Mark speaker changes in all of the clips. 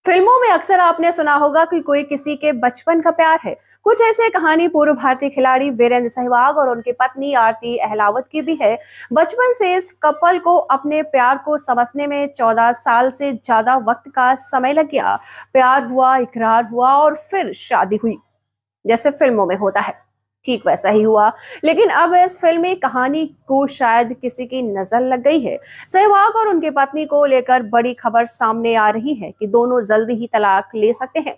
Speaker 1: फिल्मों में अक्सर आपने सुना होगा कि कोई किसी के बचपन का प्यार है। कुछ ऐसे कहानी पूर्व भारतीय खिलाड़ी वीरेंद्र सहवाग और उनकी पत्नी आरती अहलावत की भी है। बचपन से इस कपल को अपने प्यार को समझने में 14 साल से ज्यादा वक्त का समय लग गया। प्यार हुआ, इकरार हुआ और फिर शादी हुई। जैसे फिल्मों में होता है, ठीक वैसा ही हुआ। लेकिन अब इस फिल्मी कहानी को शायद किसी की नजर लग गई है। सहवाग और उनकी पत्नी को लेकर बड़ी खबर सामने आ रही है कि दोनों जल्दी ही तलाक ले सकते हैं।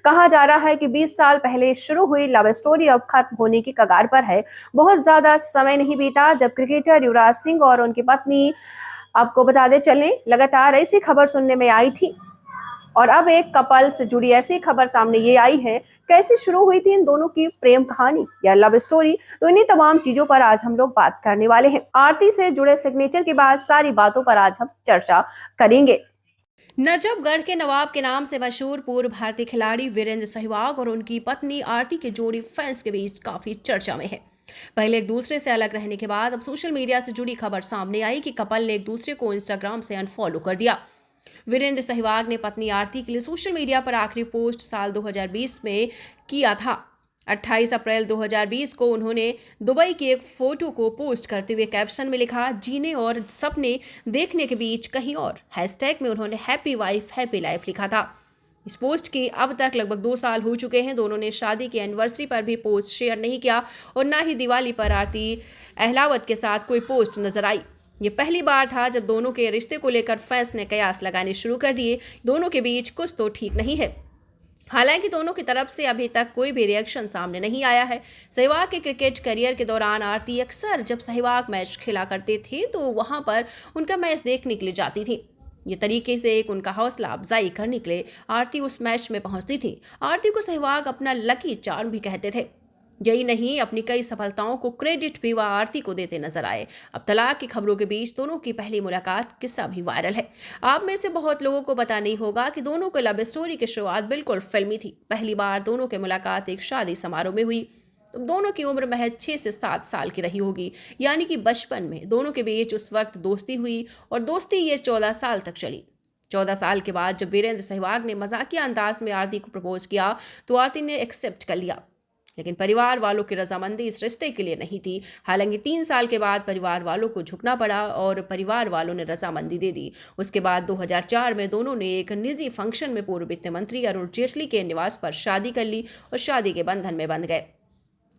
Speaker 1: कहा जा रहा है कि 20 साल पहले शुरू हुई लव स्टोरी अब खत्म होने की कगार पर है। बहुत ज्यादा समय नहीं बीता जब क्रिकेटर युवराज सिंह और उनकी पत्नी, आपको बता दें चलें, लगातार ऐसी खबर सुनने में आई थी। और अब एक कपल से जुड़ी ऐसी खबर सामने ये आई है। कैसे शुरू हुई थी इन दोनों की प्रेम कहानी या लव स्टोरी, तो इन्हीं तमाम चीजों पर आज हम लोग बात करने वाले हैं। आरती से जुड़े सिग्नेचर के बाद सारी बातों पर आज हम चर्चा करेंगे।
Speaker 2: नजफगढ़ के नवाब के नाम से मशहूर पूर्व भारतीय खिलाड़ी वीरेंद्र सहवाग और उनकी पत्नी आरती की जोड़ी फैंस के बीच काफी चर्चा में है। पहले एक दूसरे से अलग रहने के बाद अब सोशल मीडिया से जुड़ी खबर सामने आई कि कपल ने एक दूसरे को इंस्टाग्राम से अनफॉलो कर दिया। वीरेंद्र सहवाग ने पत्नी आरती के लिए सोशल मीडिया पर आखिरी पोस्ट साल 2020 में किया था। 28 अप्रैल 2020 को उन्होंने दुबई की एक फोटो को पोस्ट करते हुए कैप्शन में लिखा, जीने और सपने देखने के बीच कहीं और। हैशटैग में उन्होंने हैप्पी वाइफ हैप्पी लाइफ लिखा था। इस पोस्ट के अब तक लगभग 2 साल हो चुके हैं। दोनों ने शादी की एनिवर्सरी पर भी पोस्ट शेयर नहीं किया और ना ही दिवाली पर आरती अहलावत के साथ कोई पोस्ट नजर आई। ये पहली बार था जब दोनों के रिश्ते को लेकर फैंस ने कयास लगाने शुरू कर दिए। दोनों के बीच कुछ तो ठीक नहीं है। हालांकि दोनों की तरफ से अभी तक कोई भी रिएक्शन सामने नहीं आया है। सहवाग के क्रिकेट करियर के दौरान आरती अक्सर जब सहवाग मैच खेला करते थे तो वहां पर उनका मैच देखने के लिए जाती थी। ये तरीके से एक उनका हौसला अफजाई करने के लिए आरती उस मैच में पहुंचती थी। आरती को सहवाग अपना लकी चार्म भी कहते थे। यही नहीं, अपनी कई सफलताओं को क्रेडिट भी वह आरती को देते नजर आए। अब तलाक की खबरों के बीच दोनों की पहली मुलाकात किस्सा भी वायरल है। आप में से बहुत लोगों को पता नहीं होगा कि दोनों के लव स्टोरी की शुरुआत बिल्कुल फिल्मी थी। पहली बार दोनों की मुलाकात एक शादी समारोह में हुई। दोनों की उम्र महज 6 से 7 साल की रही होगी, यानी कि बचपन में दोनों के बीच उस वक्त दोस्ती हुई और दोस्ती ये 14 साल तक चली। 14 साल के बाद जब वीरेंद्र सहवाग ने मजाकिया अंदाज में आरती को प्रपोज किया तो आरती ने एक्सेप्ट कर लिया। लेकिन परिवार वालों की रजामंदी इस रिश्ते के लिए नहीं थी। हालांकि 3 साल के बाद परिवार वालों को झुकना पड़ा और परिवार वालों ने रजामंदी दे दी। उसके बाद 2004 में दोनों ने एक निजी फंक्शन में पूर्व वित्त मंत्री अरुण जेटली के निवास पर शादी कर ली और शादी के बंधन में बंध गए।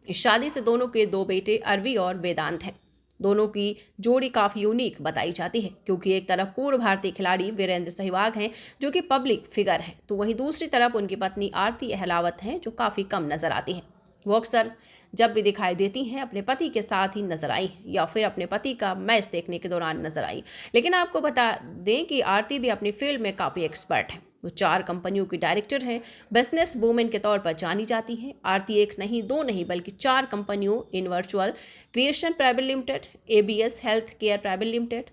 Speaker 2: इस शादी से दोनों के 2 बेटे अरवी और वेदांत हैं। दोनों की जोड़ी काफ़ी यूनिक बताई जाती है क्योंकि एक तरफ पूर्व भारतीय खिलाड़ी वीरेंद्र सहवाग हैं जो कि पब्लिक फिगर हैं, तो वहीं दूसरी तरफ उनकी पत्नी आरती अहलावत हैं जो काफ़ी कम नजर आती हैं। वो अक्सर जब भी दिखाई देती हैं अपने पति के साथ ही नजर आई या फिर अपने पति का मैच देखने के दौरान नजर आई। लेकिन आपको बता दें कि आरती भी अपनी फील्ड में काफ़ी एक्सपर्ट है। वो 4 कंपनियों की डायरेक्टर हैं, बिजनेस वूमेन के तौर पर जानी जाती हैं। आरती एक नहीं, 2 नहीं, बल्कि 4 कंपनियों इन virtual creation private limited, ABS health care private limited,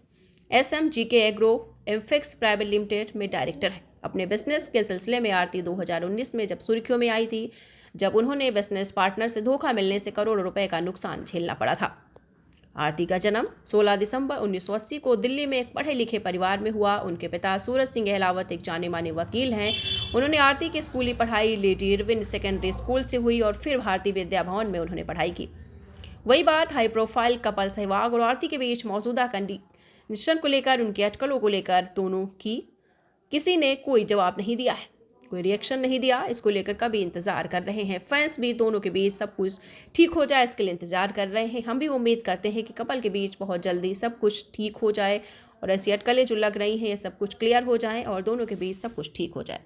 Speaker 2: SMGK agro एमफिक्स प्राइवेट लिमिटेड में डायरेक्टर है। अपने बिजनेस के सिलसिले में आरती 2019 में जब सुर्खियों में आई थी, जब उन्होंने बिजनेस पार्टनर से धोखा मिलने से करोड़ों रुपए का नुकसान झेलना पड़ा था। आरती का जन्म 16 दिसंबर 1980 को दिल्ली में एक पढ़े लिखे परिवार में हुआ। उनके पिता सूरज सिंह अहलावत एक जाने माने वकील हैं। उन्होंने आरती की स्कूली पढ़ाई लेडी इरविन सेकेंडरी स्कूल से हुई और फिर भारतीय विद्या भवन में उन्होंने पढ़ाई की। वही बात हाई प्रोफाइल कपल सहवाग और आरती के बीच मौजूदा कंडीशन को लेकर, उनकी अटकलों को लेकर दोनों की किसी ने कोई जवाब नहीं दिया है, कोई रिएक्शन नहीं दिया। इसको लेकर कभी इंतजार कर रहे हैं फैंस भी। दोनों के बीच सब कुछ ठीक हो जाए इसके लिए इंतजार कर रहे हैं। हम भी उम्मीद करते हैं कि कपल के बीच बहुत जल्दी सब कुछ ठीक हो जाए और ऐसी अटकलें जो लग रही हैं ये सब कुछ क्लियर हो जाएं और दोनों के बीच सब कुछ ठीक हो जाए।